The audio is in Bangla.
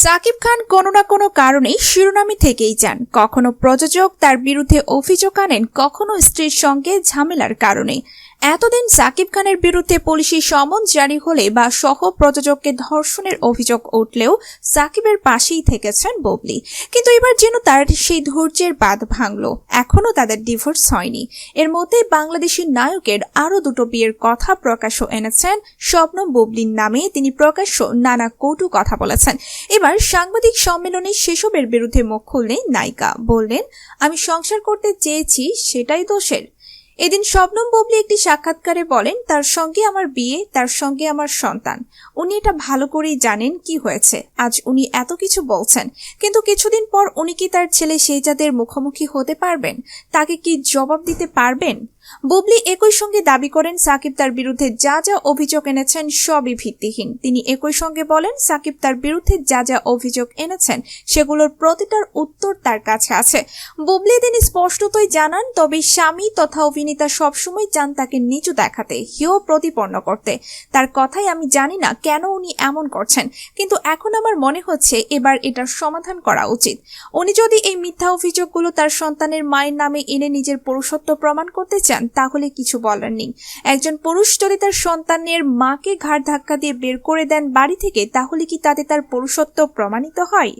সাকিব খান কোনো না কোনো কারণে শিরোনামে থেকেই যান। কখনো প্রযোজক তার বিরুদ্ধে অভিযোগ আনেন, কখনো স্ত্রীর সঙ্গে ঝামেলার কারণে। এতদিন সাকিব খানের বিরুদ্ধে পুলিশি সমন জারি হলে বা সহ প্রযোজককে ধর্ষণের অভিযোগ উঠলেও সাকিবের পাশেই থেকেছেন বুবলি। কিন্তু এবার যেন তার সেই ধৈর্যের বাঁধ ভাঙল। এখনো তাদের ডিভোর্স হয়নি। এর মধ্যে বাংলাদেশি নায়কের আরও দুটো বিয়ের কথা প্রকাশ্য এনেছেন শবনম বুবলির নামে। তিনি প্রকাশ্য নানা কটু কথা বলেছেন। এবার সাংবাদিক সম্মেলনে সেসবের বিরুদ্ধে মুখ খুললেন নায়িকা। বললেন, আমি সংসার করতে চেয়েছি, সেটাই দোষের। এদিন শবনম বুবলি একটি সাক্ষাৎকারে বলেন, তার সঙ্গে আমার বিয়ে, তার সঙ্গে আমার সন্তান। উনি এটা ভালো করেই জানেন কি হয়েছে। আজ উনি এত কিছু বলছেন, কিন্তু কিছুদিন পর উনি কি তার ছেলে শেহজাদের মুখোমুখি হতে পারবেন? তাকে কি জবাব দিতে পারবেন? বুবলি একই সঙ্গে দাবি করেন, সাকিব তার বিরুদ্ধে যা যা অভিযোগ এনেছেন সবই ভিত্তিহীন। তিনি একই সঙ্গে বলেন, সাকিব তার বিরুদ্ধে যা যা অভিযোগ এনেছেন সেগুলোর প্রতিটার উত্তর তার কাছে আছে। বুবলি তিনি স্পষ্টতই জানান, তবে স্বামী তথা অভিনেতা সবসময় চান তাকে নিচু দেখাতে, হেয় প্রতিপন্ন করতে। তার কথাই আমি জানি না কেন উনি এমন করছেন, কিন্তু এখন আমার মনে হচ্ছে এবার এটার সমাধান করা উচিত। উনি যদি এই মিথ্যা অভিযোগগুলো তার সন্তানের মায়ের নামে এনে নিজের পুরুষত্ব প্রমাণ করতে চান তাহলে কিছু বলার নেই। একজন পুরুষ যদি তার সন্তানের মাকে ঘাড় ধাক্কা দিয়ে বের করে দেন বাড়ি থেকে, তাহলে কি তাতে তার পুরুষত্ব প্রমাণিত হয়?